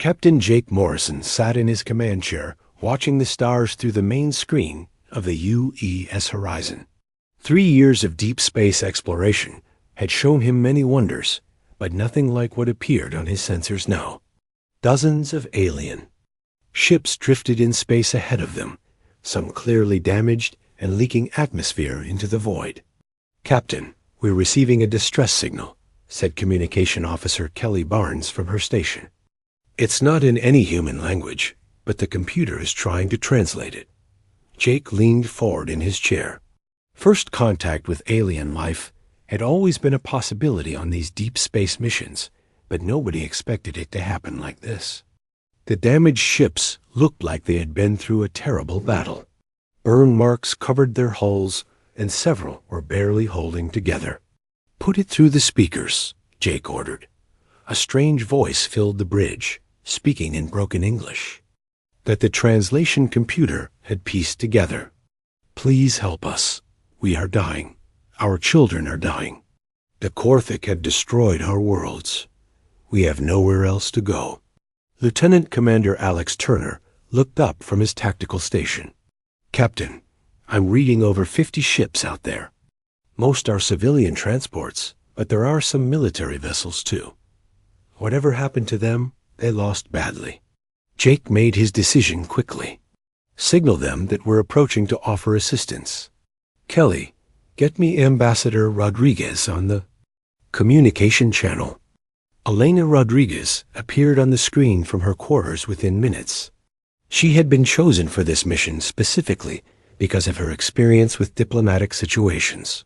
Captain Jake Morrison sat in his command chair, watching the stars through the main screen of the UES horizon. 3 years of deep space exploration had shown him many wonders, but nothing like what appeared on his sensors now. Dozens of alien ships drifted in space ahead of them, some clearly damaged and leaking atmosphere into the void. "Captain, we're receiving a distress signal," said Communication Officer Kelly Barnes from her station. "It's not in any human language, but the computer is trying to translate it." Jake leaned forward in his chair. First contact with alien life had always been a possibility on these deep space missions, but nobody expected it to happen like this. The damaged ships looked like they had been through a terrible battle. Burn marks covered their hulls, and several were barely holding together. "Put it through the speakers," Jake ordered. A strange voice filled the bridge, speaking in broken English that the translation computer had pieced together. "Please help us. We are dying. Our children are dying. The Korthik had destroyed our worlds. We have nowhere else to go." Lieutenant Commander Alex Turner looked up from his tactical station. "Captain, I'm reading over 50 ships out there. Most are civilian transports, but there are some military vessels too. Whatever happened to them, they lost badly." Jake made his decision quickly. "Signal them that we're approaching to offer assistance. Kelly, get me Ambassador Rodriguez on the communication channel." Elena Rodriguez appeared on the screen from her quarters within minutes. She had been chosen for this mission specifically because of her experience with diplomatic situations.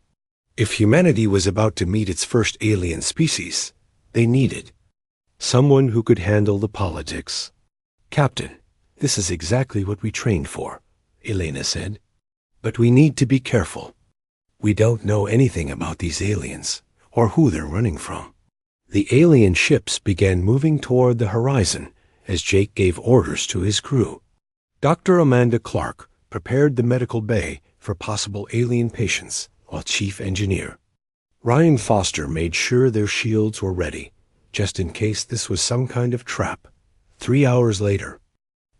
If humanity was about to meet its first alien species, they needed someone who could handle the politics. "Captain, this is exactly what we trained for," Elena said. "But we need to be careful. We don't know anything about these aliens or who they're running from." The alien ships began moving toward the horizon as Jake gave orders to his crew. Dr. Amanda Clark prepared the medical bay for possible alien patients, while Chief Engineer Ryan Foster made sure their shields were ready, just in case this was some kind of trap. 3 hours later,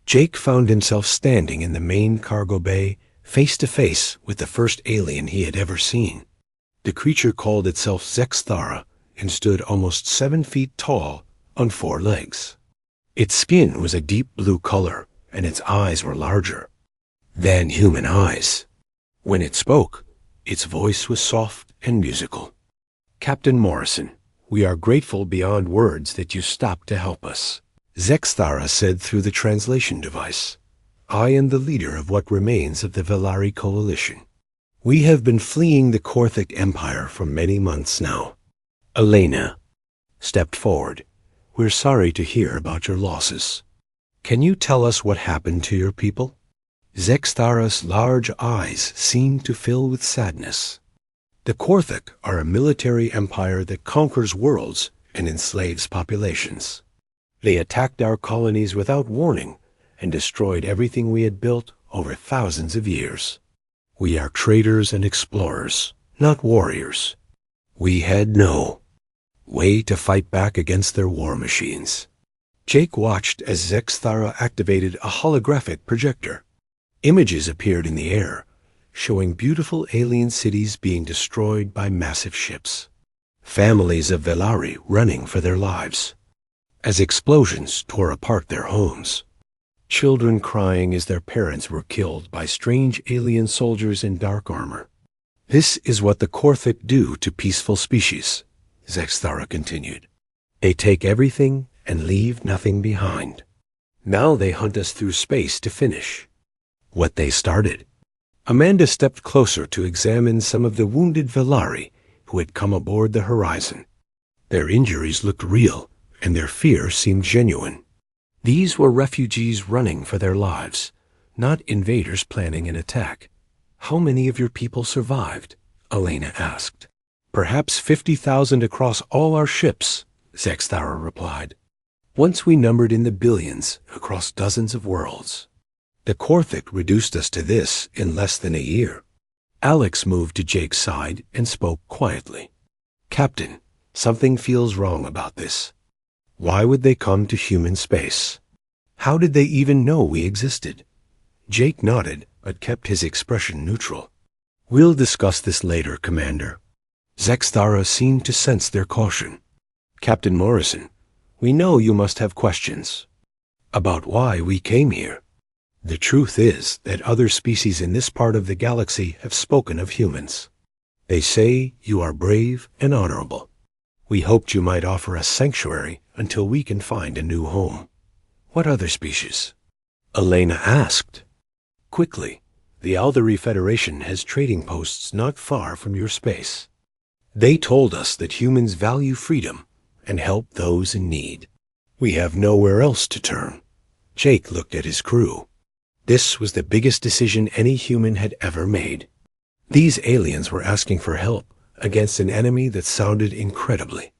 Jake found himself standing in the main cargo bay, face to face with the first alien he had ever seen. The creature called itself Zexthara and stood almost 7 feet tall on 4 legs. Its skin was a deep blue color, and its eyes were larger than human eyes. When it spoke, its voice was soft and musical. "Captain Morrison, we are grateful beyond words that you stopped to help us," Zexthara said through the translation device. "I am the leader of what remains of the Velari Coalition. We have been fleeing the Korthik Empire for many months now." Elena stepped forward. "We're sorry to hear about your losses. Can you tell us what happened to your people?" Zexthara's large eyes seemed to fill with sadness. "The Korthik are a military empire that conquers worlds and enslaves populations. They attacked our colonies without warning and destroyed everything we had built over thousands of years. We are traders and explorers, not warriors. We had no way to fight back against their war machines." Jake watched as Zexthara activated a holographic projector. Images appeared in the air, showing beautiful alien cities being destroyed by massive ships. Families of Velari running for their lives as explosions tore apart their homes. Children crying as their parents were killed by strange alien soldiers in dark armor. "This is what the Korthik do to peaceful species," Zexthara continued. "They take everything and leave nothing behind. Now they hunt us through space to finish what they started." Amanda stepped closer to examine some of the wounded Velari who had come aboard the horizon. Their injuries looked real, and their fear seemed genuine. These were refugees running for their lives, not invaders planning an attack. "How many of your people survived?" Elena asked. "Perhaps 50,000 across all our ships," Zexthara replied. "Once we numbered in the billions across dozens of worlds. The Korthik reduced us to this in less than a year." Alex moved to Jake's side and spoke quietly. "Captain, something feels wrong about this." Why would they come to human space? How did they even know we existed? Jake nodded, but kept his expression neutral. We'll discuss this later, Commander. Zexthara seemed to sense their caution. Captain Morrison, we know you must have questions about why we came here. The truth is that other species in this part of the galaxy have spoken of humans. They say you are brave and honorable. We hoped you might offer us sanctuary until we can find a new home. What other species? Elena asked. Quickly, the Aldari Federation has trading posts not far from your space. They told us that humans value freedom and help those in need. We have nowhere else to turn. Jake looked at his crew. This was the biggest decision any human had ever made. These aliens were asking for help against an enemy that sounded incredibly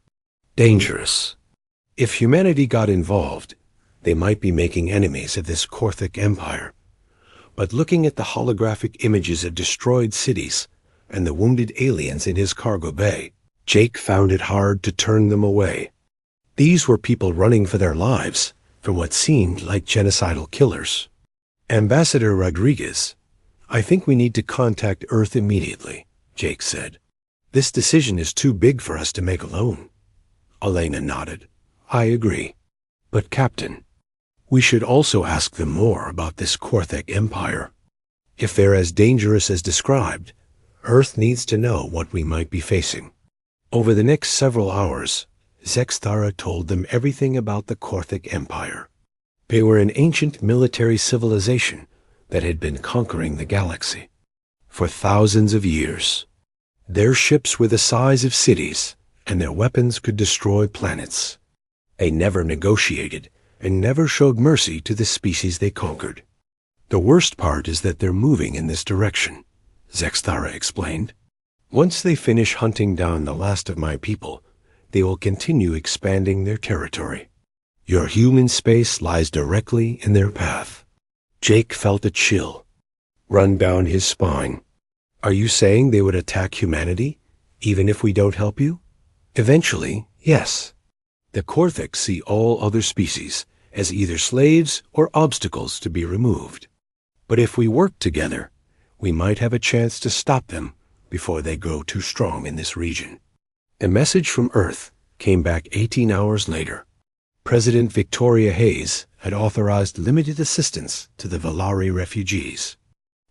dangerous. If humanity got involved, they might be making enemies of this Korthic empire. But looking at the holographic images of destroyed cities and the wounded aliens in his cargo bay, Jake found it hard to turn them away. These were people running for their lives from what seemed like genocidal killers. Ambassador Rodriguez, I think we need to contact Earth immediately, Jake said. This decision is too big for us to make alone. Elena nodded. I agree. But Captain, we should also ask them more about this Korthic empire. If they're as dangerous as described, Earth needs to know what we might be facing. Over the next several hours, Zexthara told them everything about the Korthic Empire. They were an ancient military civilization that had been conquering the galaxy for thousands of years. Their ships were the size of cities, and their weapons could destroy planets. They never negotiated and never showed mercy to the species they conquered. The worst part is that they're moving in this direction, Zexthara explained. Once they finish hunting down the last of my people, they will continue expanding their territory. Your human space lies directly in their path. Jake felt a chill run down his spine. Are you saying they would attack humanity, even if we don't help you? Eventually, yes. The Korthic see all other species as either slaves or obstacles to be removed. But if we work together, we might have a chance to stop them before they grow too strong in this region. A message from Earth came back 18 hours later. President Victoria Hayes had authorized limited assistance to the Velari refugees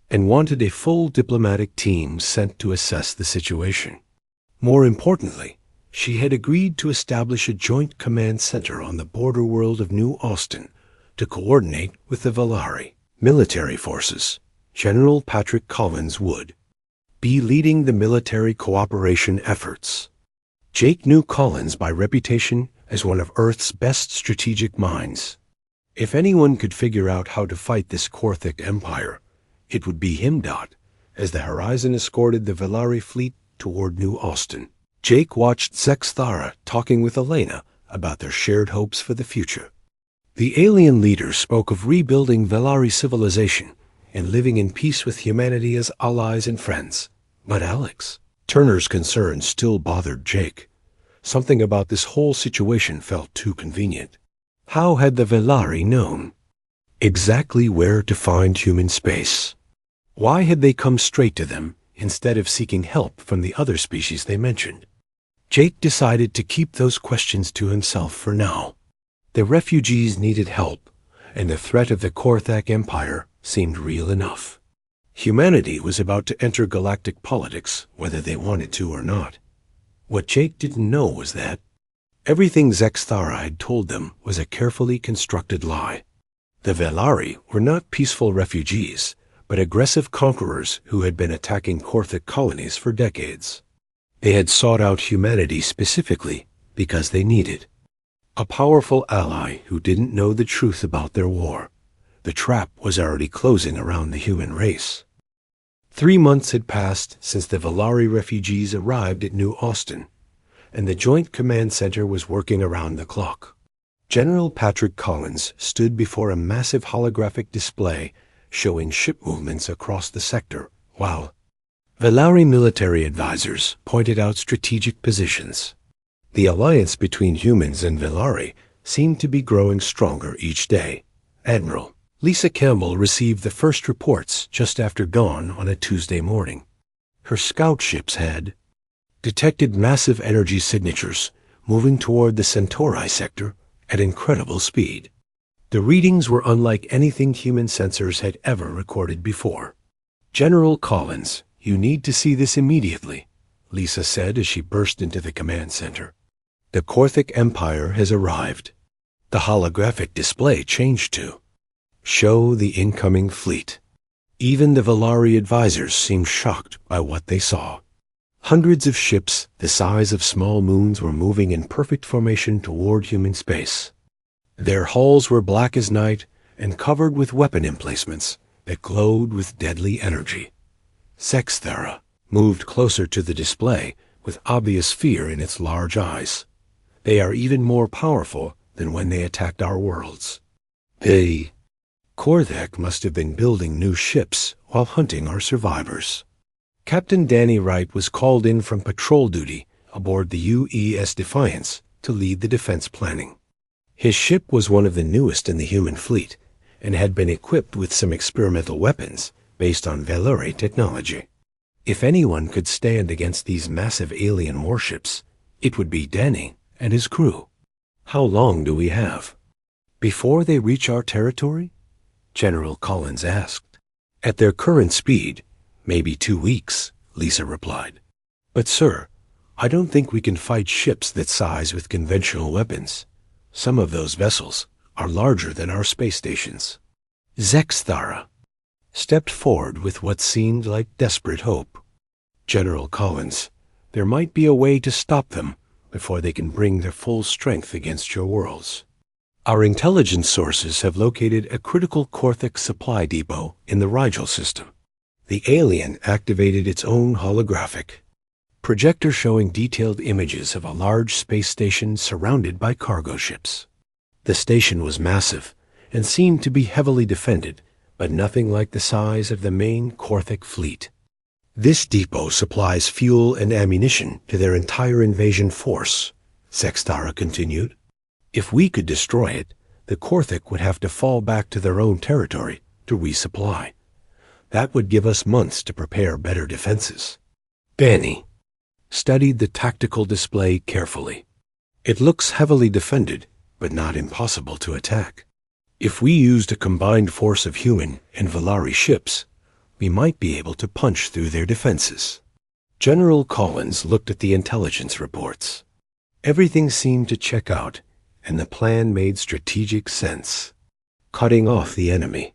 and wanted a full diplomatic team sent to assess the situation. More importantly, she had agreed to establish a joint command center on the border world of New Austin to coordinate with the Velari military forces. General Patrick Collins would be leading the military cooperation efforts. Jake knew Collins by reputation as one of Earth's best strategic minds. If anyone could figure out how to fight this Korthic empire, it would be him. As the Horizon escorted the Velari fleet toward New Austin, Jake watched Zexthara talking with Elena about their shared hopes for the future. The alien leaders spoke of rebuilding Velari civilization and living in peace with humanity as allies and friends. But Alex, Turner's concerns still bothered Jake. Something about this whole situation felt too convenient. How had the Velari known exactly where to find human space? Why had they come straight to them instead of seeking help from the other species they mentioned? Jake decided to keep those questions to himself for now. The refugees needed help, and the threat of the Korthic Empire seemed real enough. Humanity was about to enter galactic politics, whether they wanted to or not. What Jake didn't know was that everything Zexthara had told them was a carefully constructed lie. The Velari were not peaceful refugees, but aggressive conquerors who had been attacking Korthic colonies for decades. They had sought out humanity specifically because they needed a powerful ally who didn't know the truth about their war. The trap was already closing around the human race. 3 months had passed since the Velari refugees arrived at New Austin, and the Joint Command Center was working around the clock. General Patrick Collins stood before a massive holographic display showing ship movements across the sector, while Velari military advisors pointed out strategic positions. The alliance between humans and Velari seemed to be growing stronger each day. Admiral Lisa Campbell received the first reports just after dawn on a Tuesday morning. Her scout ships had detected massive energy signatures moving toward the Centauri sector at incredible speed. The readings were unlike anything human sensors had ever recorded before. "General Collins, you need to see this immediately," Lisa said as she burst into the command center. "The Korthic Empire has arrived." The holographic display changed to show the incoming fleet. Even the Valari advisors seemed shocked by what they saw. Hundreds of ships the size of small moons were moving in perfect formation toward human space. Their hulls were black as night and covered with weapon emplacements that glowed with deadly energy. Sexthera moved closer to the display with obvious fear in its large eyes. "They are even more powerful than when they attacked our worlds." The Korthak must have been building new ships while hunting our survivors. Captain Danny Wright was called in from patrol duty aboard the UES Defiance to lead the defense planning. His ship was one of the newest in the human fleet and had been equipped with some experimental weapons based on Valari technology. If anyone could stand against these massive alien warships, it would be Danny and his crew. "How long do we have before they reach our territory?" General Collins asked. "At their current speed, maybe 2 weeks," Lisa replied. "But sir, I don't think we can fight ships that size with conventional weapons. Some of those vessels are larger than our space stations." Zexthara stepped forward with what seemed like desperate hope. "General Collins, there might be a way to stop them before they can bring their full strength against your worlds. Our intelligence sources have located a critical Korthic supply depot in the Rigel system." The alien activated its own holographic projector showing detailed images of a large space station surrounded by cargo ships. The station was massive and seemed to be heavily defended, but nothing like the size of the main Korthic fleet. "This depot supplies fuel and ammunition to their entire invasion force," Sextara continued. "If we could destroy it, the Korthic would have to fall back to their own territory to resupply. That would give us months to prepare better defenses." Danny studied the tactical display carefully. "It looks heavily defended, but not impossible to attack. If we used a combined force of human and Valari ships, we might be able to punch through their defenses." General Collins looked at the intelligence reports. Everything seemed to check out, and the plan made strategic sense. Cutting off the enemy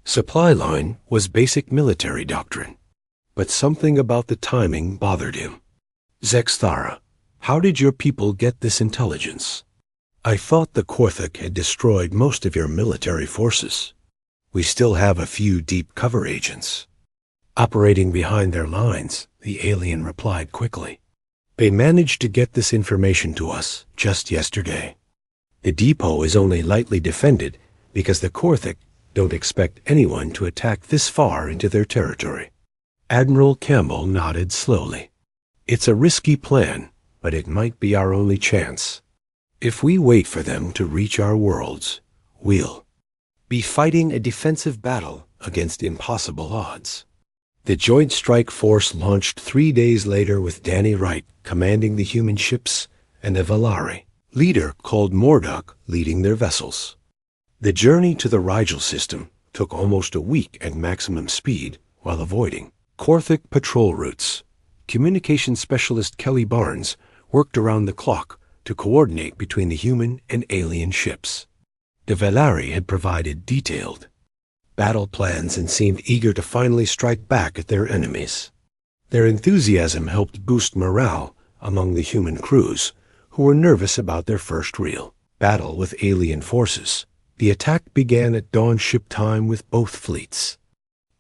supply line was basic military doctrine, but something about the timing bothered him. "Zexthara, how did your people get this intelligence? I thought the Korthic had destroyed most of your military forces. We still have a few deep cover agents operating behind their lines," the alien replied quickly. "They managed to get this information to us just yesterday. The depot is only lightly defended because the Korthic don't expect anyone to attack this far into their territory." Admiral Campbell nodded slowly. "It's a risky plan, but it might be our only chance. If we wait for them to reach our worlds, we'll be fighting a defensive battle against impossible odds." The Joint Strike Force launched 3 days later with Danny Wright commanding the human ships and a Valari leader called Mordok leading their vessels. The journey to the Rigel system took almost a week at maximum speed while avoiding Korthic patrol routes. Communications specialist Kelly Barnes worked around the clock to coordinate between the human and alien ships. The Valari had provided detailed battle plans and seemed eager to finally strike back at their enemies. Their enthusiasm helped boost morale among the human crews, who were nervous about their first real battle with alien forces. The attack began at dawn ship time with both fleets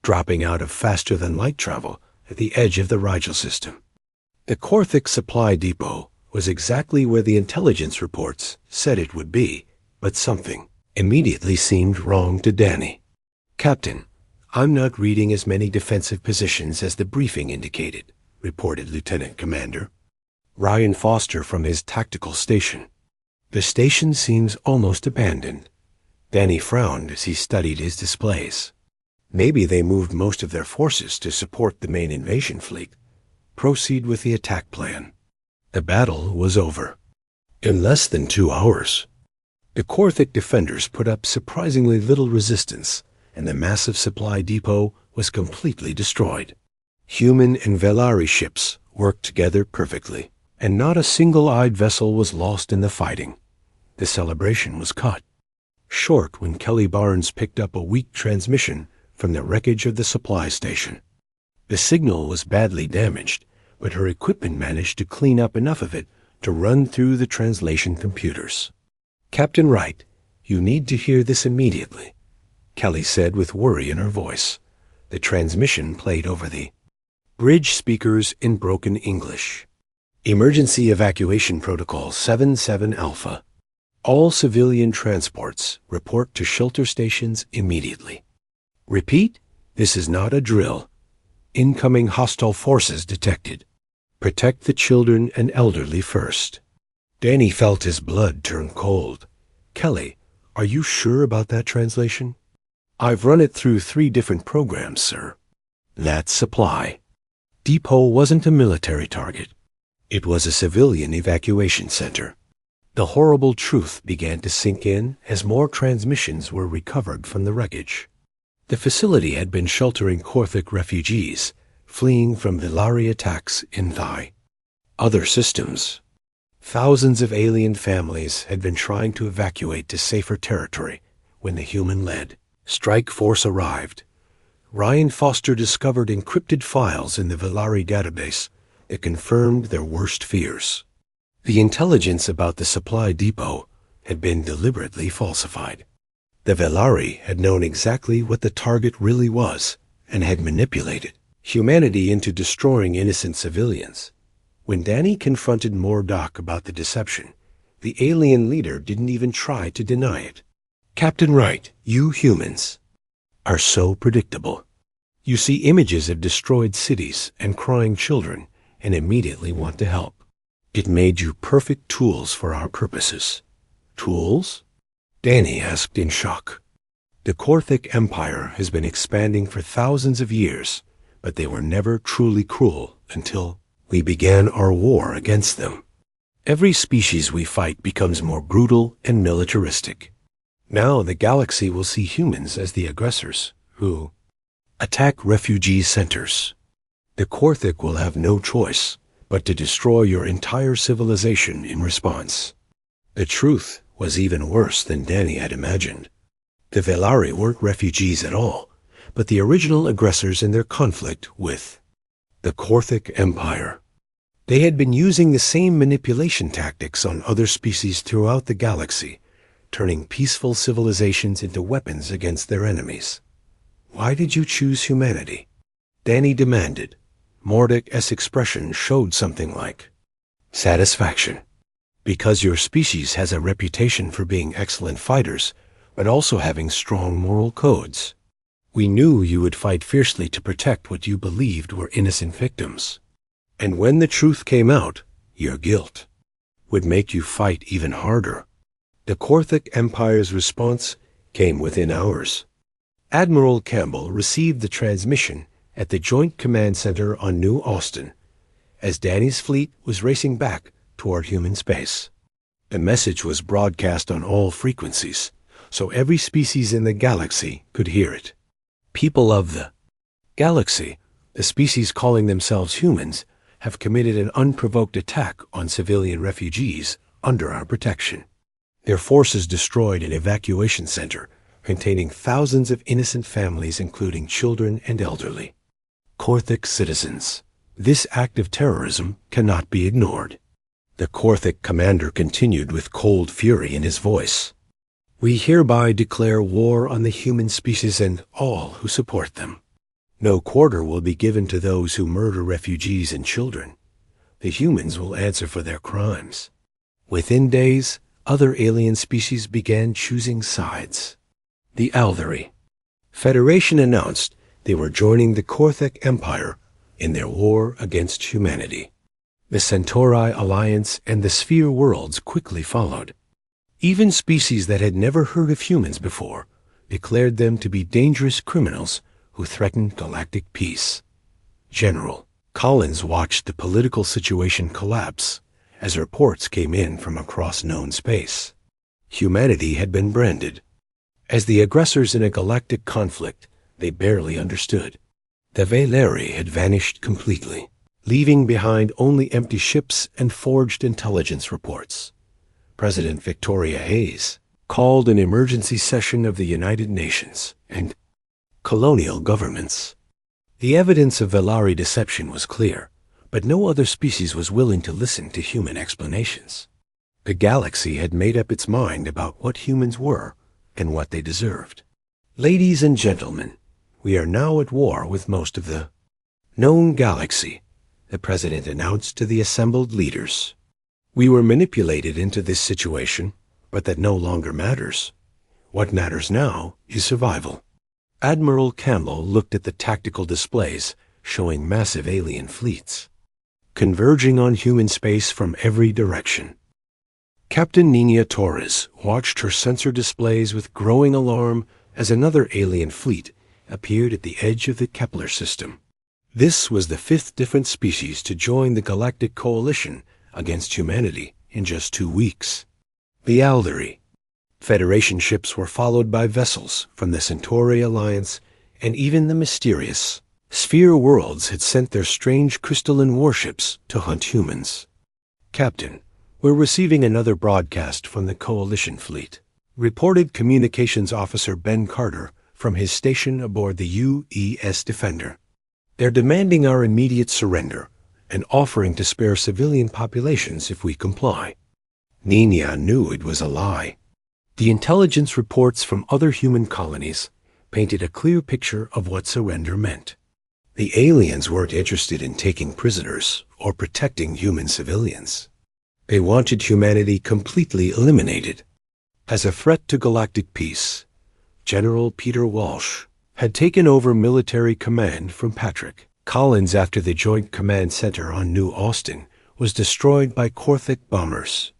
dropping out of faster-than-light travel at the edge of the Rigel system. The Korthic supply depot was exactly where the intelligence reports said it would be, but something immediately seemed wrong to Danny. "Captain, I'm not reading as many defensive positions as the briefing indicated," reported Lieutenant Commander Ryan Foster from his tactical station. The station seems almost abandoned. Danny frowned as he studied his displays. Maybe they moved most of their forces to support the main invasion fleet. Proceed with the attack plan. The battle was over. In less than 2 hours, the Korthik defenders put up surprisingly little resistance, and the massive supply depot was completely destroyed. Human and Velari ships worked together perfectly, and not a single-eyed vessel was lost in the fighting. The celebration was cut short when Kelly Barnes picked up a weak transmission from the wreckage of the supply station. The signal was badly damaged, but her equipment managed to clean up enough of it to run through the translation computers. "Captain Wright, you need to hear this immediately," Kelly said with worry in her voice. The transmission played over the bridge speakers in broken English. "Emergency Evacuation Protocol 77 Alpha. All civilian transports report to shelter stations immediately. Repeat, this is not a drill. Incoming hostile forces detected. Protect the children and elderly first." Danny felt his blood turn cold. "Kelly, are you sure about that translation?" "I've run it through 3 different programs, sir." "That's supply. Depot wasn't a military target. It was a civilian evacuation center." The horrible truth began to sink in as more transmissions were recovered from the wreckage. The facility had been sheltering Korthik refugees, fleeing from Velari attacks in Thai. Other systems. Thousands of alien families had been trying to evacuate to safer territory when the human-led strike force arrived. Ryan Foster discovered encrypted files in the Velari database that confirmed their worst fears. The intelligence about the supply depot had been deliberately falsified. The Velari had known exactly what the target really was and had manipulated humanity into destroying innocent civilians. When Danny confronted Mordock about the deception, the alien leader didn't even try to deny it. "Captain Wright, you humans are so predictable. You see images of destroyed cities and crying children and immediately want to help. It made you perfect tools for our purposes." "Tools?" Danny asked in shock. "The Korthik Empire has been expanding for thousands of years, but they were never truly cruel until we began our war against them. Every species we fight becomes more brutal and militaristic. Now the galaxy will see humans as the aggressors who attack refugee centers. The Korthik will have no choice but to destroy your entire civilization in response." The truth was even worse than Danny had imagined. The Velari weren't refugees at all, but the original aggressors in their conflict with the Korthik Empire. They had been using the same manipulation tactics on other species throughout the galaxy, turning peaceful civilizations into weapons against their enemies. "Why did you choose humanity?" Danny demanded. Mordock's expression showed something like satisfaction. "Because your species has a reputation for being excellent fighters, but also having strong moral codes. We knew you would fight fiercely to protect what you believed were innocent victims. And when the truth came out, your guilt would make you fight even harder." The Korthik Empire's response came within hours. Admiral Campbell received the transmission at the Joint Command Center on New Austin as Danny's fleet was racing back toward human space. The message was broadcast on all frequencies, so every species in the galaxy could hear it. "People of the galaxy, the species calling themselves humans, have committed an unprovoked attack on civilian refugees under our protection. Their forces destroyed an evacuation center containing thousands of innocent families, including children and elderly. Korthik citizens, this act of terrorism cannot be ignored." The Korthik commander continued with cold fury in his voice. "We hereby declare war on the human species and all who support them. No quarter will be given to those who murder refugees and children. The humans will answer for their crimes." Within days, other alien species began choosing sides. The Aldari Federation announced they were joining the Korthik Empire in their war against humanity. The Centauri Alliance and the Sphere Worlds quickly followed. Even species that had never heard of humans before declared them to be dangerous criminals who threatened galactic peace. General Collins watched the political situation collapse as reports came in from across known space. Humanity had been branded as the aggressors in a galactic conflict they barely understood. The Valeri had vanished completely, leaving behind only empty ships and forged intelligence reports. President Victoria Hayes called an emergency session of the United Nations and colonial governments. The evidence of Valari deception was clear, but no other species was willing to listen to human explanations. The galaxy had made up its mind about what humans were and what they deserved. Ladies and gentlemen, we are now at war with most of the known galaxy, the president announced to the assembled leaders. We were manipulated into this situation, but that no longer matters. What matters now is survival. Admiral Campbell looked at the tactical displays showing massive alien fleets converging on human space from every direction. Captain Nina Torres watched her sensor displays with growing alarm as another alien fleet appeared at the edge of the Kepler system. This was the fifth different species to join the Galactic Coalition against humanity in just 2 weeks. The Alderi. Federation ships were followed by vessels from the Centauri Alliance, and even the mysterious Sphere Worlds had sent their strange crystalline warships to hunt humans. Captain, we're receiving another broadcast from the Coalition fleet, reported Communications Officer Ben Carter from his station aboard the UES Defender. They're demanding our immediate surrender and offering to spare civilian populations if we comply. Nina knew it was a lie. The intelligence reports from other human colonies painted a clear picture of what surrender meant. The aliens weren't interested in taking prisoners or protecting human civilians. They wanted humanity completely eliminated. As a threat to galactic peace, General Peter Walsh had taken over military command from Patrick Collins after the Joint Command Center on New Austin was destroyed by Corthic bombers.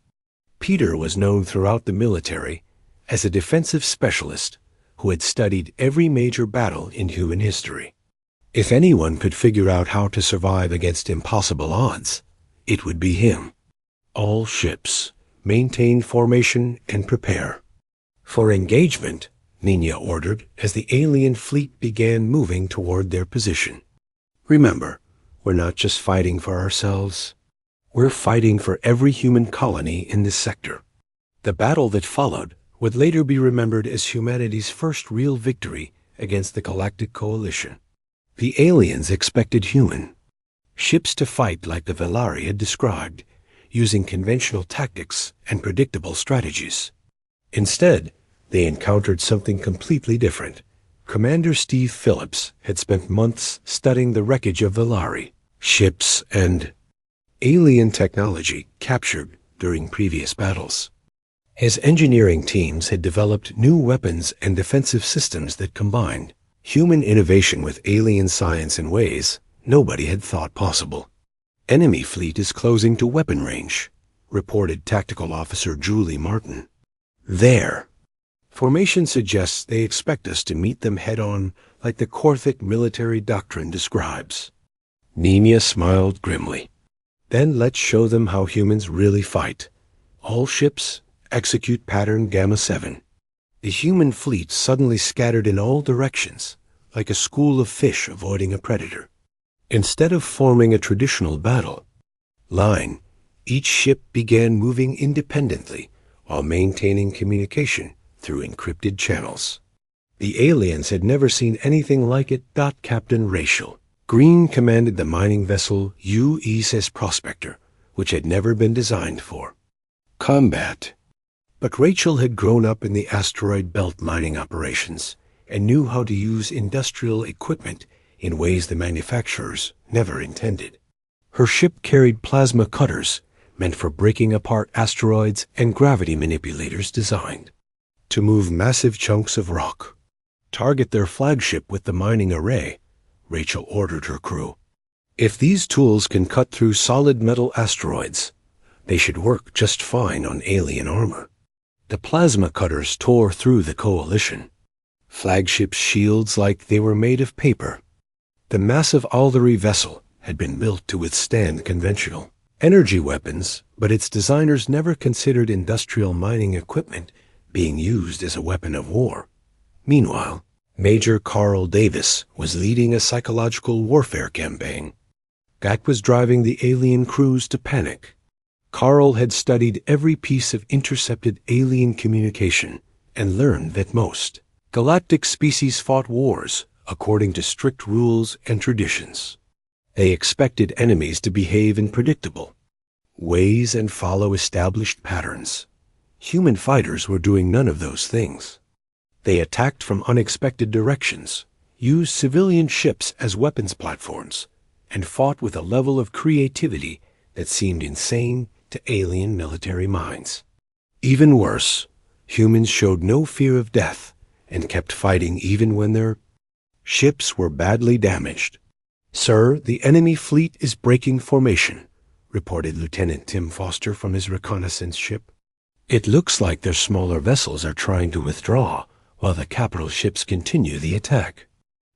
Peter was known throughout the military as a defensive specialist who had studied every major battle in human history. If anyone could figure out how to survive against impossible odds, it would be him. All ships, maintain formation and prepare for engagement, Nina ordered as the alien fleet began moving toward their position. Remember, we're not just fighting for ourselves. We're fighting for every human colony in this sector. The battle that followed would later be remembered as humanity's first real victory against the Galactic Coalition. The aliens expected human ships to fight like the Valari had described, using conventional tactics and predictable strategies. Instead, they encountered something completely different. Commander Steve Phillips had spent months studying the wreckage of Valari, ships and alien technology captured during previous battles. His engineering teams had developed new weapons and defensive systems that combined human innovation with alien science in ways nobody had thought possible. Enemy fleet is closing to weapon range, reported Tactical Officer Julie Martin. There. Formation suggests they expect us to meet them head-on like the Corthic military doctrine describes. Nina smiled grimly. Then let's show them how humans really fight. All ships execute pattern Gamma 7. The human fleet suddenly scattered in all directions, like a school of fish avoiding a predator. Instead of forming a traditional battle line, each ship began moving independently while maintaining communication through encrypted channels. The aliens had never seen anything like it. Captain Rachel Green commanded the mining vessel UES Prospector, which had never been designed for combat. But Rachel had grown up in the asteroid belt mining operations and knew how to use industrial equipment in ways the manufacturers never intended. Her ship carried plasma cutters meant for breaking apart asteroids and gravity manipulators designed to move massive chunks of rock. Target their flagship with the mining array, Rachel ordered her crew. If these tools can cut through solid metal asteroids, they should work just fine on alien armor. The plasma cutters tore through the coalition. Flagship shields like they were made of paper. The massive Alderi vessel had been built to withstand conventional energy weapons, but its designers never considered industrial mining equipment being used as a weapon of war. Meanwhile, Major Carl Davis was leading a psychological warfare campaign. That was driving the alien crews to panic. Carl had studied every piece of intercepted alien communication and learned that most galactic species fought wars according to strict rules and traditions. They expected enemies to behave in predictable ways and follow established patterns. Human fighters were doing none of those things. They attacked from unexpected directions, used civilian ships as weapons platforms, and fought with a level of creativity that seemed insane to alien military minds. Even worse, humans showed no fear of death and kept fighting even when their ships were badly damaged. "Sir, the enemy fleet is breaking formation," reported Lieutenant Tim Foster from his reconnaissance ship. "It looks like their smaller vessels are trying to withdraw while the capital ships continue the attack."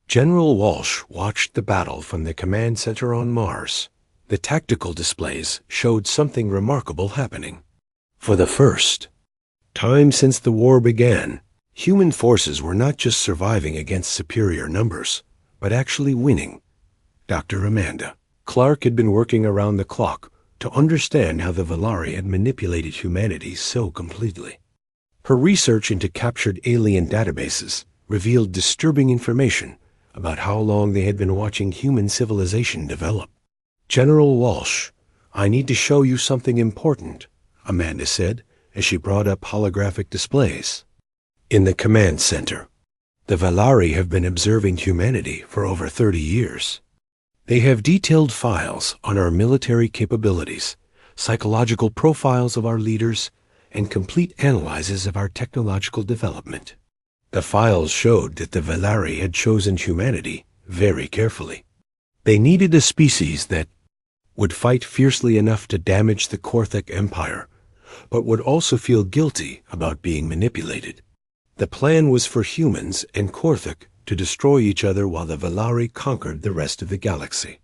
General Walsh watched the battle from the command center on Mars. The tactical displays showed something remarkable happening. For the first time since the war began, human forces were not just surviving against superior numbers, but actually winning. Dr. Amanda Clark had been working around the clock to understand how the Valari had manipulated humanity so completely. Her research into captured alien databases revealed disturbing information about how long they had been watching human civilization develop. "General Walsh, I need to show you something important," Amanda said as she brought up holographic displays. In the command center, the Valari have been observing humanity for over 30 years. They have detailed files on our military capabilities, psychological profiles of our leaders, and complete analyses of our technological development. The files showed that the Valari had chosen humanity very carefully. They needed a species that would fight fiercely enough to damage the Korthak Empire, but would also feel guilty about being manipulated. The plan was for humans and Korthak to destroy each other while the Valari conquered the rest of the galaxy.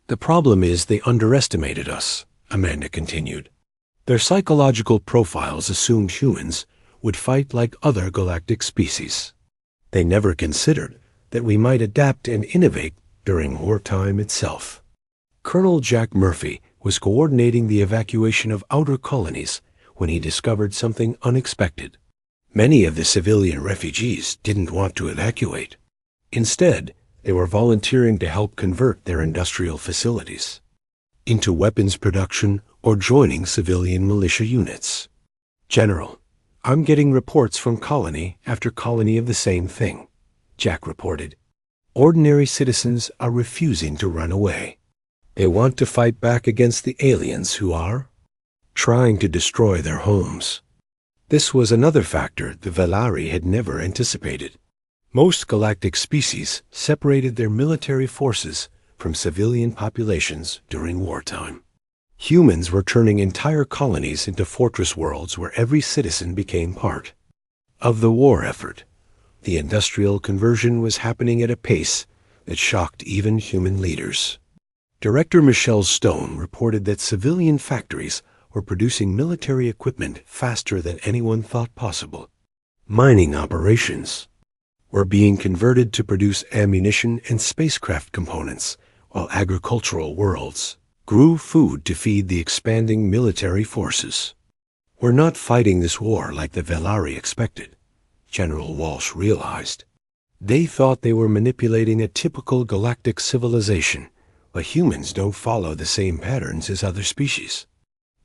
"The problem is they underestimated us," Amanda continued. "Their psychological profiles assumed humans would fight like other galactic species. They never considered that we might adapt and innovate during wartime itself." Colonel Jack Murphy was coordinating the evacuation of outer colonies when he discovered something unexpected. Many of the civilian refugees didn't want to evacuate. Instead, they were volunteering to help convert their industrial facilities into weapons production or joining civilian militia units. "General, I'm getting reports from colony after colony of the same thing," Jack reported. "Ordinary citizens are refusing to run away. They want to fight back against the aliens who are trying to destroy their homes." This was another factor the Valari had never anticipated. Most galactic species separated their military forces from civilian populations during wartime. Humans were turning entire colonies into fortress worlds where every citizen became part of the war effort. The industrial conversion was happening at a pace that shocked even human leaders. Director Michelle Stone reported that civilian factories were producing military equipment faster than anyone thought possible. Mining operations were being converted to produce ammunition and spacecraft components, while agricultural worlds grew food to feed the expanding military forces. "We're not fighting this war like the Valari expected," General Walsh realized. They thought they were manipulating a typical galactic civilization, but humans don't follow the same patterns as other species.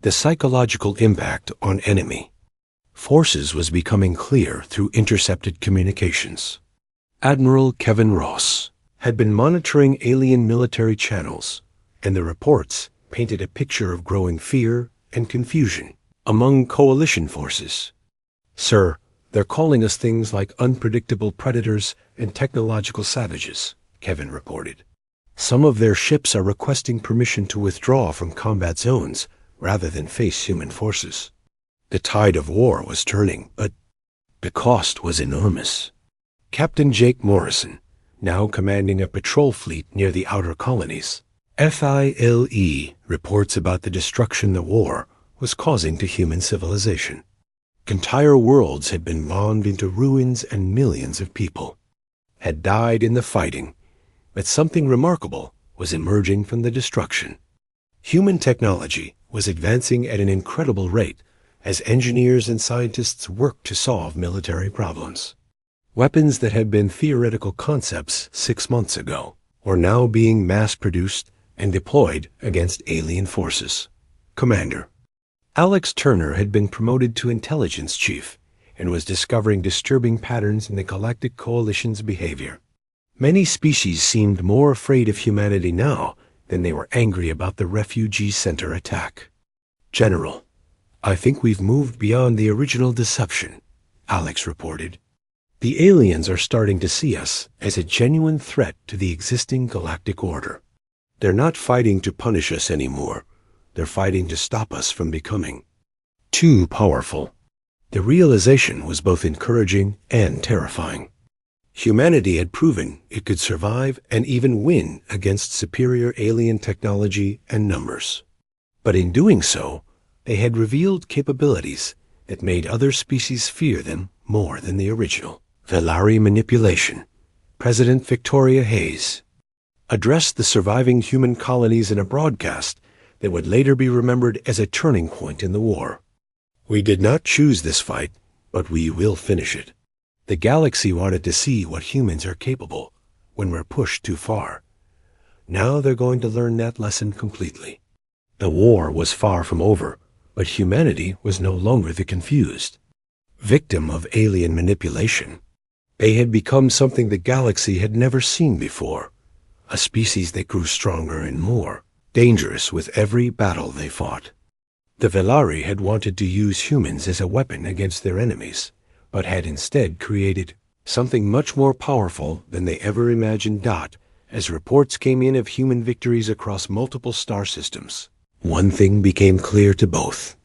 The psychological impact on enemy forces was becoming clear through intercepted communications. Admiral Kevin Ross had been monitoring alien military channels, and the reports painted a picture of growing fear and confusion among coalition forces. "Sir, they're calling us things like unpredictable predators and technological savages," Kevin reported. "Some of their ships are requesting permission to withdraw from combat zones rather than face human forces." The tide of war was turning, but the cost was enormous. Captain Jake Morrison, now commanding a patrol fleet near the outer colonies, FILE, reports about the destruction the war was causing to human civilization. Entire worlds had been bombed into ruins and millions of people had died in the fighting, but something remarkable was emerging from the destruction. Human technology was advancing at an incredible rate as engineers and scientists worked to solve military problems. Weapons that had been theoretical concepts 6 months ago were now being mass-produced and deployed against alien forces. Commander Alex Turner had been promoted to intelligence chief and was discovering disturbing patterns in the Galactic Coalition's behavior. Many species seemed more afraid of humanity now than they were angry about the refugee center attack. General, I think we've moved beyond the original deception, Alex reported. The aliens are starting to see us as a genuine threat to the existing galactic order. They're not fighting to punish us anymore. They're fighting to stop us from becoming too powerful. The realization was both encouraging and terrifying. Humanity had proven it could survive and even win against superior alien technology and numbers. But in doing so, they had revealed capabilities that made other species fear them more than the original. Velari manipulation. President Victoria Hayes addressed the surviving human colonies in a broadcast that would later be remembered as a turning point in the war. We did not choose this fight, but we will finish it. The galaxy wanted to see what humans are capable when we're pushed too far. Now they're going to learn that lesson completely. The war was far from over, but humanity was no longer the confused victim of alien manipulation. They had become something the galaxy had never seen before, a species that grew stronger and more dangerous with every battle they fought. The Velari had wanted to use humans as a weapon against their enemies, but had instead created something much more powerful than they ever imagined. As reports came in of human victories across multiple star systems, one thing became clear to both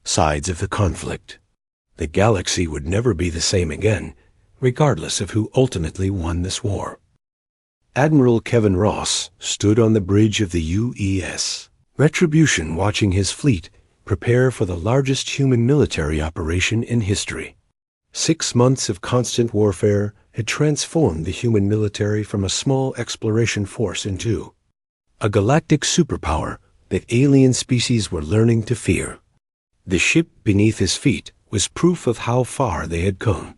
sides of the conflict. The galaxy would never be the same again, regardless of who ultimately won this war. Admiral Kevin Ross stood on the bridge of the UES Retribution, watching his fleet prepare for the largest human military operation in history. 6 months of constant warfare had transformed the human military from a small exploration force into a galactic superpower that alien species were learning to fear. The ship beneath his feet was proof of how far they had come.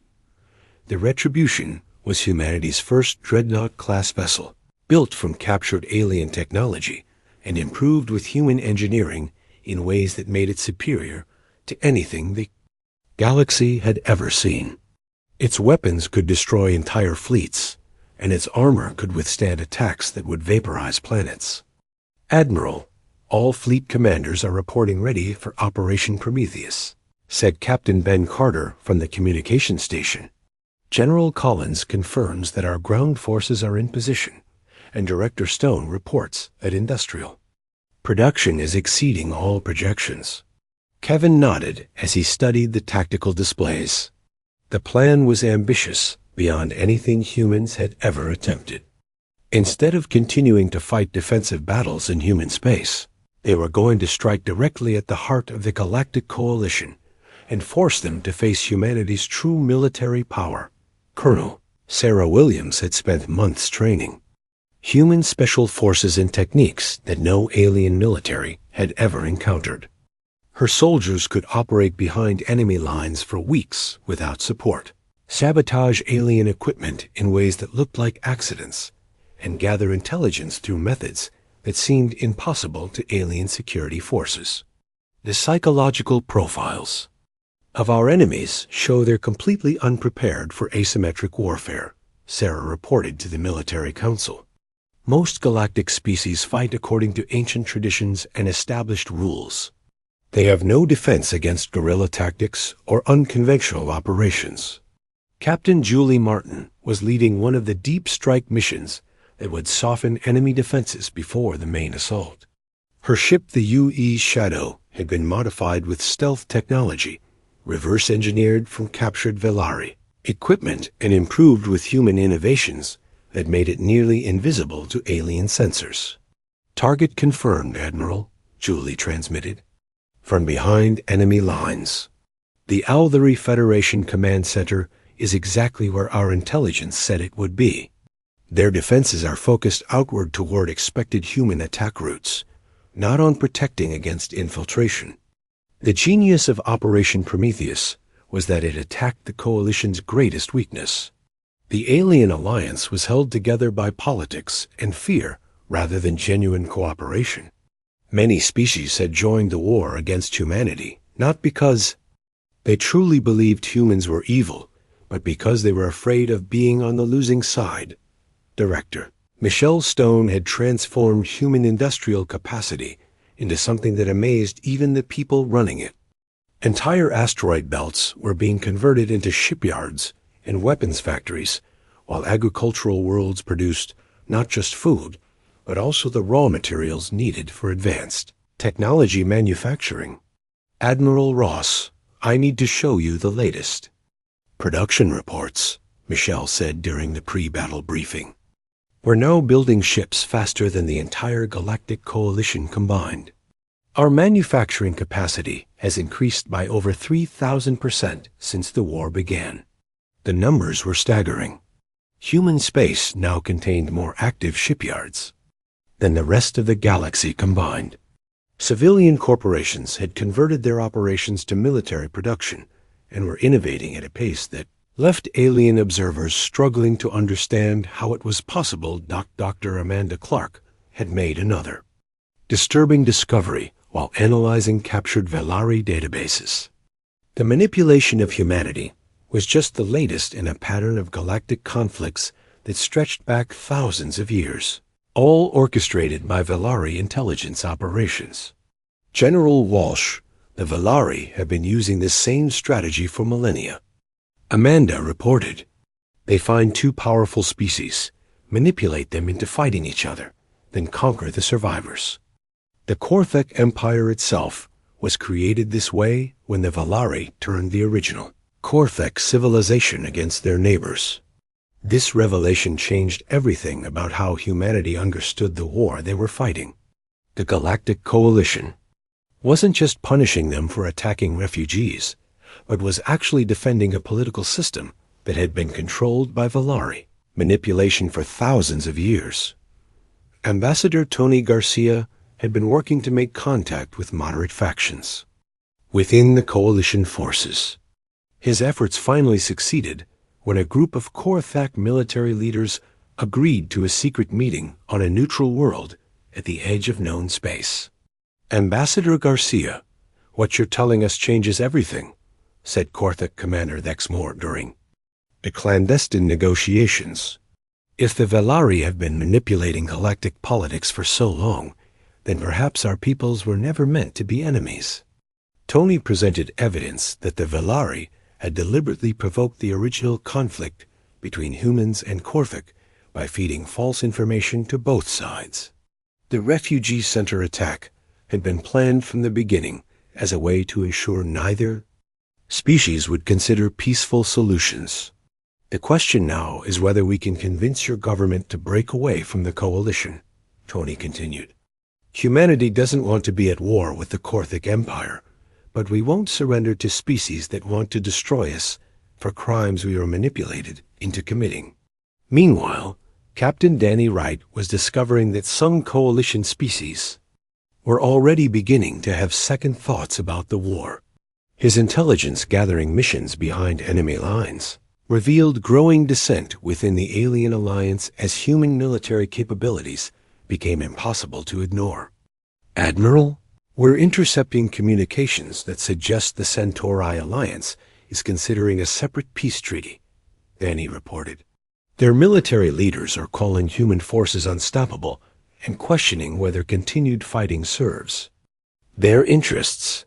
The Retribution was humanity's first Dreadnought-class vessel, built from captured alien technology and improved with human engineering in ways that made it superior to anything the galaxy had ever seen. Its weapons could destroy entire fleets, and its armor could withstand attacks that would vaporize planets. Admiral, all fleet commanders are reporting ready for Operation Prometheus, said Captain Ben Carter from the communication station. General Collins confirms that our ground forces are in position, and Director Stone reports that industrial production is exceeding all projections. Kevin nodded as he studied the tactical displays. The plan was ambitious beyond anything humans had ever attempted. Instead of continuing to fight defensive battles in human space, they were going to strike directly at the heart of the Galactic Coalition and force them to face humanity's true military power. Colonel Sarah Williams had spent months training human special forces in techniques that no alien military had ever encountered. Her soldiers could operate behind enemy lines for weeks without support, sabotage alien equipment in ways that looked like accidents, and gather intelligence through methods that seemed impossible to alien security forces. The psychological profiles of our enemies show they're completely unprepared for asymmetric warfare, Sarah reported to the military council. Most galactic species fight according to ancient traditions and established rules. They have no defense against guerrilla tactics or unconventional operations. Captain Julie Martin was leading one of the deep strike missions that would soften enemy defenses before the main assault. Her ship, the UE Shadow, had been modified with stealth technology, reverse-engineered from captured Velari, equipment and improved with human innovations that made it nearly invisible to alien sensors. "Target confirmed, Admiral," Julie transmitted. "From behind enemy lines. The Althari Federation Command Center is exactly where our intelligence said it would be. Their defenses are focused outward toward expected human attack routes, not on protecting against infiltration." The genius of Operation Prometheus was that it attacked the Coalition's greatest weakness. The alien alliance was held together by politics and fear rather than genuine cooperation. Many species had joined the war against humanity, not because they truly believed humans were evil, but because they were afraid of being on the losing side. Director Michelle Stone had transformed human industrial capacity into something that amazed even the people running it. Entire asteroid belts were being converted into shipyards and weapons factories, while agricultural worlds produced not just food, but also the raw materials needed for advanced technology manufacturing. "Admiral Ross, I need to show you the latest production reports," Michelle said during the pre-battle briefing. "We're now building ships faster than the entire Galactic Coalition combined. Our manufacturing capacity has increased by over 3,000% since the war began." The numbers were staggering. Human space now contained more active shipyards than the rest of the galaxy combined. Civilian corporations had converted their operations to military production and were innovating at a pace that left alien observers struggling to understand how it was possible Dr. Amanda Clark had made another disturbing discovery while analyzing captured Velari databases. The manipulation of humanity was just the latest in a pattern of galactic conflicts that stretched back thousands of years, all orchestrated by Velari intelligence operations. General Walsh, the Velari have been using this same strategy for millennia. Amanda reported, "They find two powerful species, manipulate them into fighting each other, then conquer the survivors. The Korthek Empire itself was created this way when the Velari turned the original Korthek civilization against their neighbors. This revelation changed everything about how humanity understood the war they were fighting. The Galactic Coalition wasn't just punishing them for attacking refugees, but was actually defending a political system that had been controlled by Velari manipulation for thousands of years." Ambassador Tony Garcia had been working to make contact with moderate factions within the coalition forces. His efforts finally succeeded when a group of Korthak military leaders agreed to a secret meeting on a neutral world at the edge of known space. "Ambassador Garcia, what you're telling us changes everything," said Korthak Commander Thexmore during the clandestine negotiations. "If the Velari have been manipulating galactic politics for so long, then perhaps our peoples were never meant to be enemies." Tony presented evidence that the Velari had deliberately provoked the original conflict between humans and Korthak by feeding false information to both sides. The refugee center attack had been planned from the beginning as a way to ensure neither species would consider peaceful solutions. "The question now is whether we can convince your government to break away from the coalition," Tony continued. "Humanity doesn't want to be at war with the Korthak Empire, but we won't surrender to species that want to destroy us for crimes we were manipulated into committing." Meanwhile, Captain Danny Wright was discovering that some coalition species were already beginning to have second thoughts about the war. His intelligence-gathering missions behind enemy lines revealed growing dissent within the alien alliance as human military capabilities became impossible to ignore. "Admiral, we're intercepting communications that suggest the Centauri Alliance is considering a separate peace treaty," Danny reported. "Their military leaders are calling human forces unstoppable and questioning whether continued fighting serves their interests."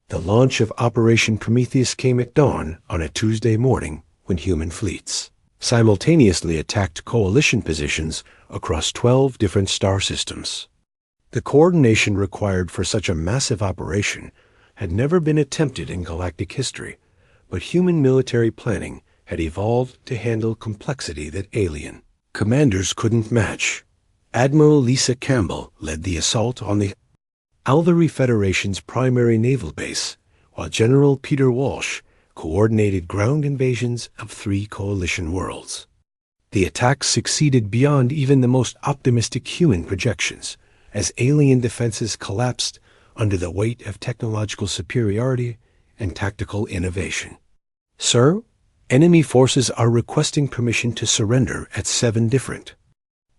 The launch of Operation Prometheus came at dawn on a Tuesday morning when human fleets simultaneously attacked coalition positions across 12 different star systems. The coordination required for such a massive operation had never been attempted in galactic history, but human military planning had evolved to handle complexity that alien commanders couldn't match. Admiral Lisa Campbell led the assault on the Althery Federation's primary naval base, while General Peter Walsh coordinated ground invasions of 3 coalition worlds. The attacks succeeded beyond even the most optimistic human projections, as alien defenses collapsed under the weight of technological superiority and tactical innovation. Sir, enemy forces are requesting permission to surrender at 7 different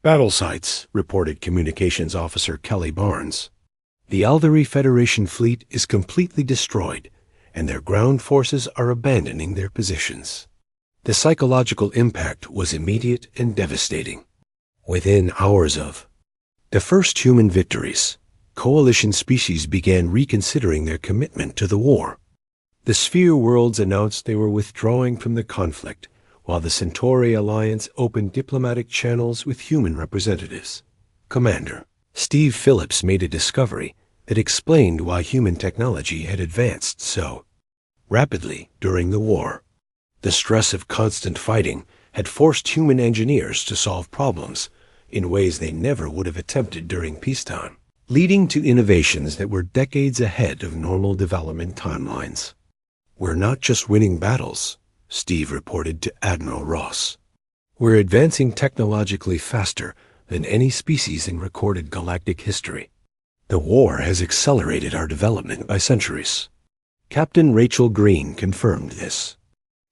battle sites, reported Communications Officer Kelly Barnes. The Althery Federation fleet is completely destroyed, and their ground forces are abandoning their positions. The psychological impact was immediate and devastating. Within hours of the first human victories, coalition species began reconsidering their commitment to the war. The Sphere worlds announced they were withdrawing from the conflict, while the Centauri Alliance opened diplomatic channels with human representatives. Commander Steve Phillips made a discovery that explained why human technology had advanced so rapidly during the war. The stress of constant fighting had forced human engineers to solve problems in ways they never would have attempted during peacetime, leading to innovations that were decades ahead of normal development timelines. "We're not just winning battles," Steve reported to Admiral Ross. "We're advancing technologically faster than any species in recorded galactic history. The war has accelerated our development by centuries." Captain Rachel Green confirmed this.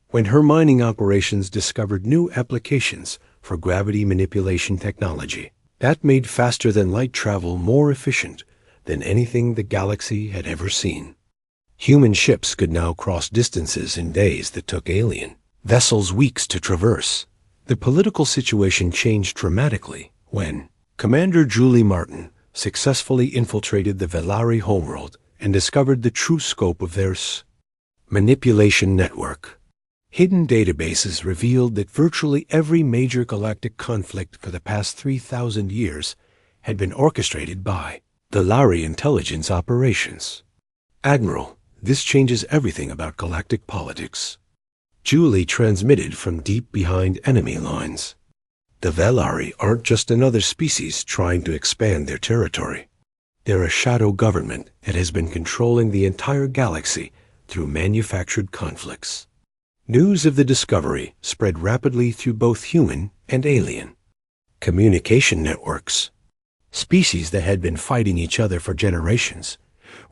When her mining operations discovered new applications for gravity manipulation technology, that made faster-than-light travel more efficient than anything the galaxy had ever seen. Human ships could now cross distances in days that took alien vessels weeks to traverse. The political situation changed dramatically when Commander Julie Martin successfully infiltrated the Velari homeworld and discovered the true scope of their manipulation network. Hidden databases revealed that virtually every major galactic conflict for the past 3,000 years had been orchestrated by the Velari intelligence operations. "Admiral, this changes everything about galactic politics." Julie transmitted from deep behind enemy lines. "The Velari aren't just another species trying to expand their territory. They're a shadow government that has been controlling the entire galaxy through manufactured conflicts." News of the discovery spread rapidly through both human and alien communication networks. Species that had been fighting each other for generations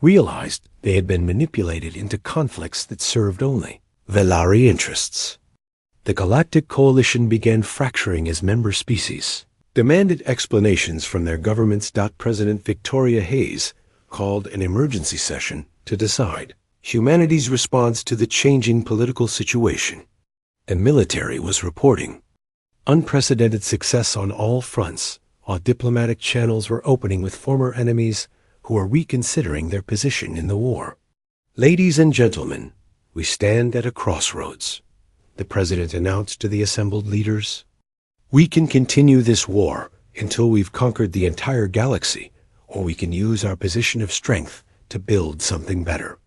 realized they had been manipulated into conflicts that served only Velari interests. The Galactic Coalition began fracturing as member species, demanded explanations from their governments. President Victoria Hayes called an emergency session to decide humanity's response to the changing political situation. The military was reporting unprecedented success on all fronts, while diplomatic channels were opening with former enemies who were reconsidering their position in the war. "Ladies and gentlemen, we stand at a crossroads," the president announced to the assembled leaders. "We can continue this war until we've conquered the entire galaxy, or we can use our position of strength to build something better."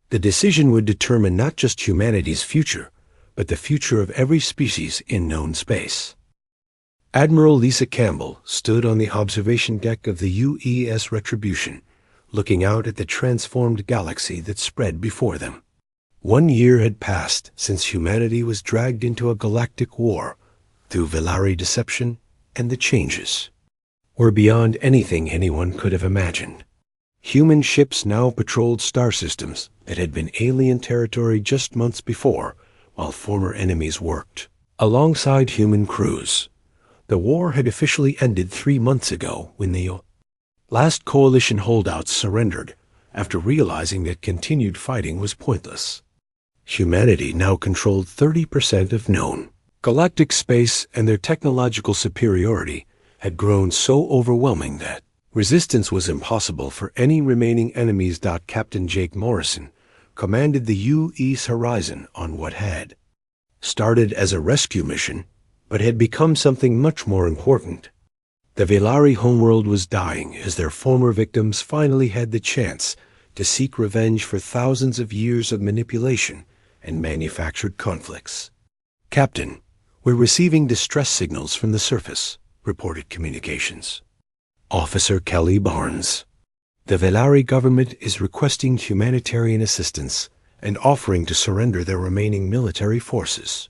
The decision would determine not just humanity's future, but the future of every species in known space. Admiral Lisa Campbell stood on the observation deck of the UES Retribution, looking out at the transformed galaxy that spread before them. 1 year had passed since humanity was dragged into a galactic war through Velari deception, and the changes were beyond anything anyone could have imagined. Human ships now patrolled star systems that had been alien territory just months before, while former enemies worked alongside human crews. The war had officially ended 3 months ago when the last coalition holdouts surrendered after realizing that continued fighting was pointless. Humanity now controlled 30% of known galactic space, and their technological superiority had grown so overwhelming that resistance was impossible for any remaining enemies. Captain Jake Morrison commanded the U.E.'s Horizon on what had started as a rescue mission, but had become something much more important. The Velari homeworld was dying as their former victims finally had the chance to seek revenge for thousands of years of manipulation and manufactured conflicts. "Captain, we're receiving distress signals from the surface," reported communications. Officer Kelly Barnes. "The Velari government is requesting humanitarian assistance and offering to surrender their remaining military forces."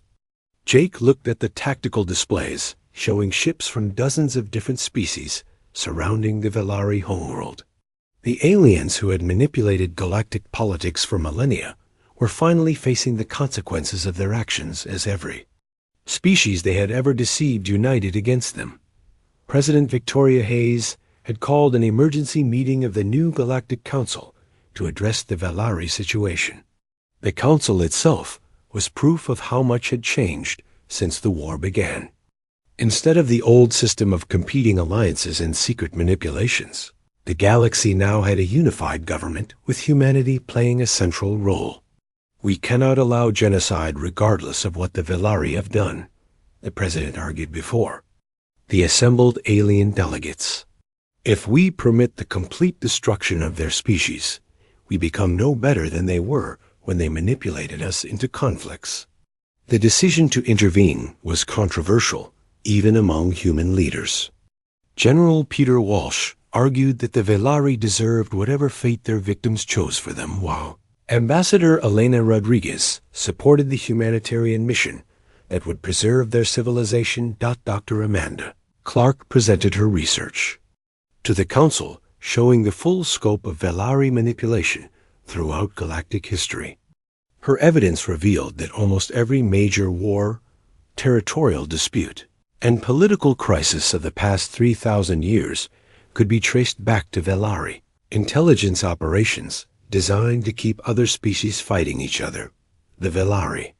Jake looked at the tactical displays showing ships from dozens of different species surrounding the Velari homeworld. The aliens who had manipulated galactic politics for millennia were finally facing the consequences of their actions as every species they had ever deceived united against them. President Victoria Hayes had called an emergency meeting of the new Galactic Council to address the Velari situation. The council itself was proof of how much had changed since the war began. Instead of the old system of competing alliances and secret manipulations, the galaxy now had a unified government with humanity playing a central role. "We cannot allow genocide regardless of what the Velari have done," the president argued before the assembled alien delegates. "If we permit the complete destruction of their species, we become no better than they were when they manipulated us into conflicts." The decision to intervene was controversial, even among human leaders. General Peter Walsh argued that the Velari deserved whatever fate their victims chose for them, while Ambassador Elena Rodriguez supported the humanitarian mission that would preserve their civilization. Dr. Amanda Clark presented her research to the Council, showing the full scope of Velari manipulation throughout galactic history. Her evidence revealed that almost every major war, territorial dispute, and political crisis of the past 3,000 years could be traced back to Velari intelligence operations designed to keep other species fighting each other. The Velari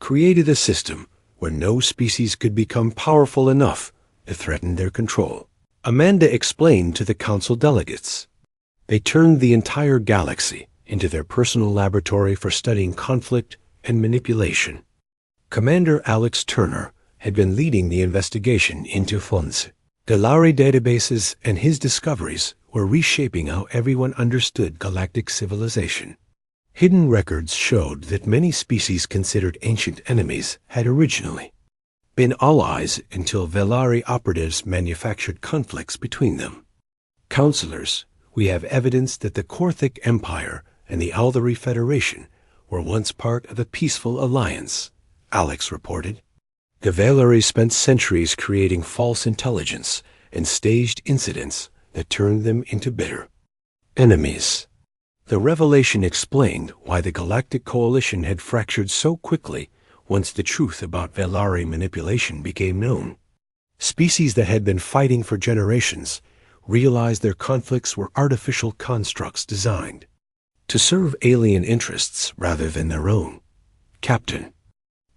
created a system where no species could become powerful enough to threaten their control. Amanda explained to the council delegates. They turned the entire galaxy into their personal laboratory for studying conflict and manipulation. Commander Alex Turner had been leading the investigation into FUNS. Velari databases and his discoveries were reshaping how everyone understood galactic civilization. Hidden records showed that many species considered ancient enemies had originally been allies until Velari operatives manufactured conflicts between them. "Counselors, we have evidence that the Korthic Empire and the Aldari Federation were once part of a peaceful alliance," Alex reported. "The Velari spent centuries creating false intelligence and staged incidents that turned them into bitter enemies." The revelation explained why the Galactic Coalition had fractured so quickly once the truth about Velari manipulation became known. Species that had been fighting for generations realized their conflicts were artificial constructs designed to serve alien interests rather than their own. Captain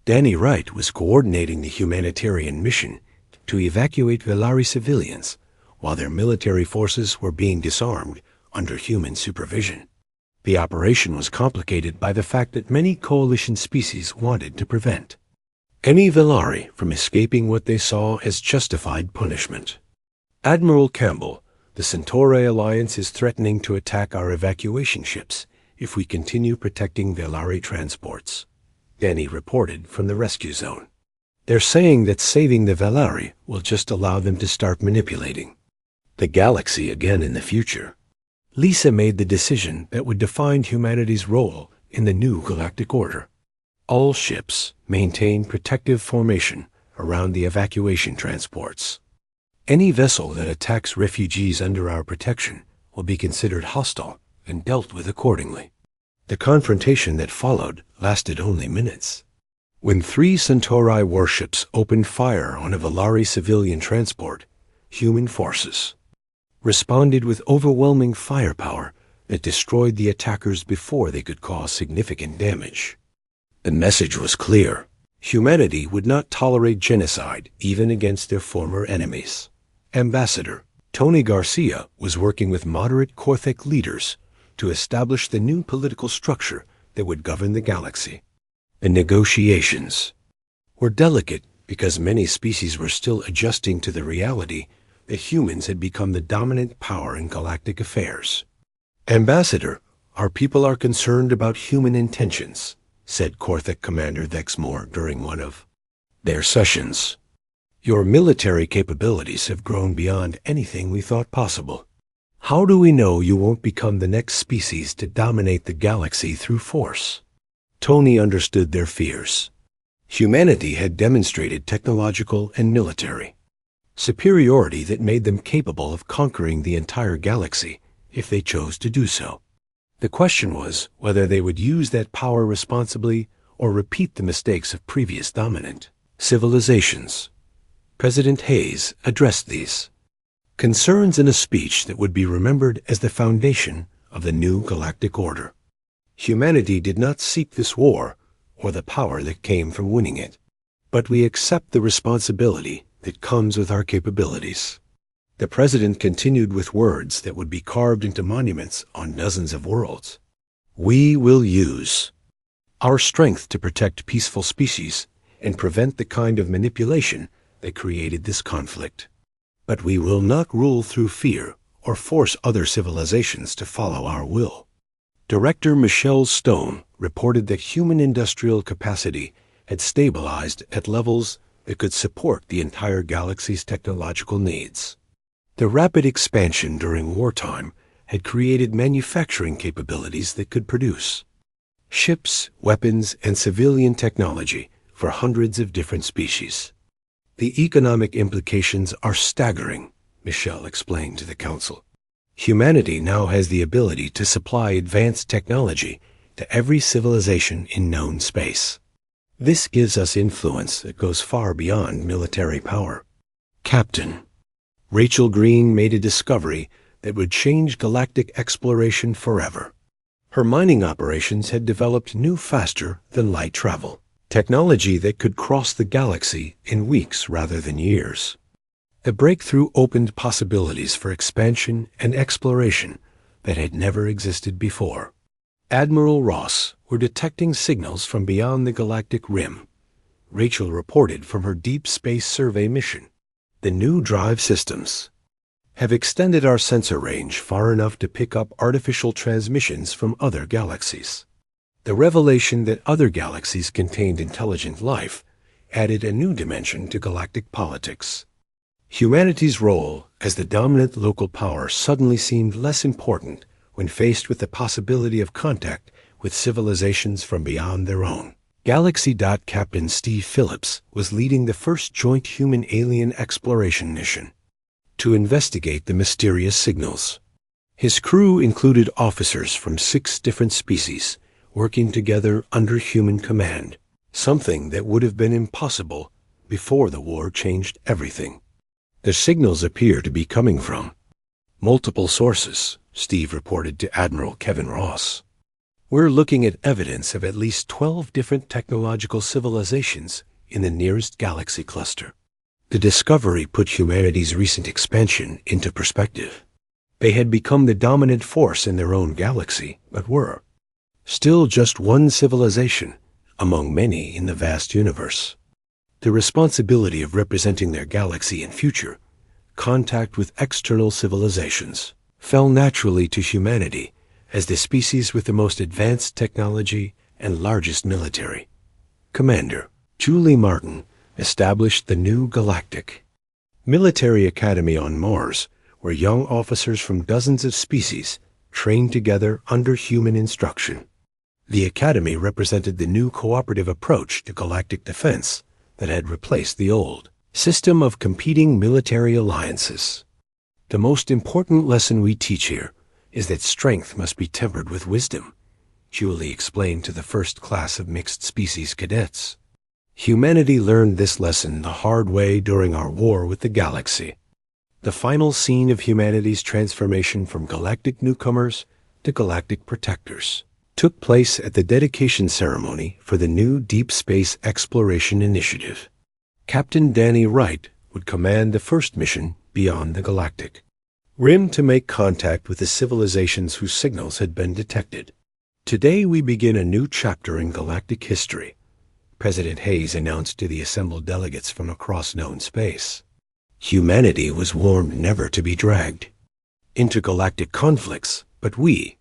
Danny Wright was coordinating the humanitarian mission to evacuate Velari civilians while their military forces were being disarmed under human supervision. The operation was complicated by the fact that many coalition species wanted to prevent any Velari from escaping what they saw as justified punishment. "Admiral Campbell, the Centauri Alliance is threatening to attack our evacuation ships if we continue protecting Velari transports," Danny reported from the rescue zone. "They're saying that saving the Velari will just allow them to start manipulating the galaxy again in the future." Lisa made the decision that would define humanity's role in the new galactic order. All ships maintain protective formation around the evacuation transports. Any vessel that attacks refugees under our protection will be considered hostile and dealt with accordingly. The confrontation that followed lasted only minutes. When 3 Centauri warships opened fire on a Velari civilian transport, human forces responded with overwhelming firepower that destroyed the attackers before they could cause significant damage. The message was clear. Humanity would not tolerate genocide even against their former enemies. Ambassador Tony Garcia was working with moderate Korthic leaders to establish the new political structure that would govern the galaxy. The negotiations were delicate because many species were still adjusting to the reality that humans had become the dominant power in galactic affairs. "Ambassador, our people are concerned about human intentions," said Korthik Commander Vexmore during one of their sessions. "Your military capabilities have grown beyond anything we thought possible. How do we know you won't become the next species to dominate the galaxy through force?" Tony understood their fears. Humanity had demonstrated technological and military superiority that made them capable of conquering the entire galaxy if they chose to do so. The question was whether they would use that power responsibly or repeat the mistakes of previous dominant civilizations. President Hayes addressed these concerns in a speech that would be remembered as the foundation of the new galactic order. Humanity did not seek this war or the power that came from winning it, but we accept the responsibility that comes with our capabilities. The president continued with words that would be carved into monuments on dozens of worlds. "We will use our strength to protect peaceful species and prevent the kind of manipulation that created this conflict. But we will not rule through fear or force other civilizations to follow our will." Director Michelle Stone reported that human industrial capacity had stabilized at levels that could support the entire galaxy's technological needs. The rapid expansion during wartime had created manufacturing capabilities that could produce ships, weapons, and civilian technology for hundreds of different species. "The economic implications are staggering," Michelle explained to the Council. "Humanity now has the ability to supply advanced technology to every civilization in known space. This gives us influence that goes far beyond military power." Captain Rachel Green made a discovery that would change galactic exploration forever. Her mining operations had developed new faster-than-light travel technology that could cross the galaxy in weeks rather than years. The breakthrough opened possibilities for expansion and exploration that had never existed before. Admiral Ross were detecting signals from beyond the galactic rim. Rachel reported from her deep space survey mission. "The new drive systems have extended our sensor range far enough to pick up artificial transmissions from other galaxies." The revelation that other galaxies contained intelligent life added a new dimension to galactic politics. Humanity's role as the dominant local power suddenly seemed less important when faced with the possibility of contact with civilizations from beyond their own. Galaxy. Captain Steve Phillips was leading the first joint human-alien exploration mission to investigate the mysterious signals. His crew included officers from 6 different species working together under human command, something that would have been impossible before the war changed everything. "The signals appear to be coming from multiple sources," Steve reported to Admiral Kevin Ross. "We're looking at evidence of at least 12 different technological civilizations in the nearest galaxy cluster." The discovery put humanity's recent expansion into perspective. They had become the dominant force in their own galaxy, but were still just one civilization among many in the vast universe. The responsibility of representing their galaxy in future contact with external civilizations fell naturally to humanity as the species with the most advanced technology and largest military. Commander Julie Martin established the new Galactic Military Academy on Mars, where young officers from dozens of species trained together under human instruction. The Academy represented the new cooperative approach to galactic defense that had replaced the old system of competing military alliances. "The most important lesson we teach here is that strength must be tempered with wisdom," Julie explained to the first class of mixed species cadets. "Humanity learned this lesson the hard way during our war with the galaxy." The final scene of humanity's transformation from galactic newcomers to galactic protectors took place at the dedication ceremony for the new Deep Space Exploration Initiative. Captain Danny Wright would command the first mission beyond the galactic rim to make contact with the civilizations whose signals had been detected. "Today we begin a new chapter in galactic history," President Hayes announced to the assembled delegates from across known space. Humanity was warned never to be dragged into galactic conflicts, but we,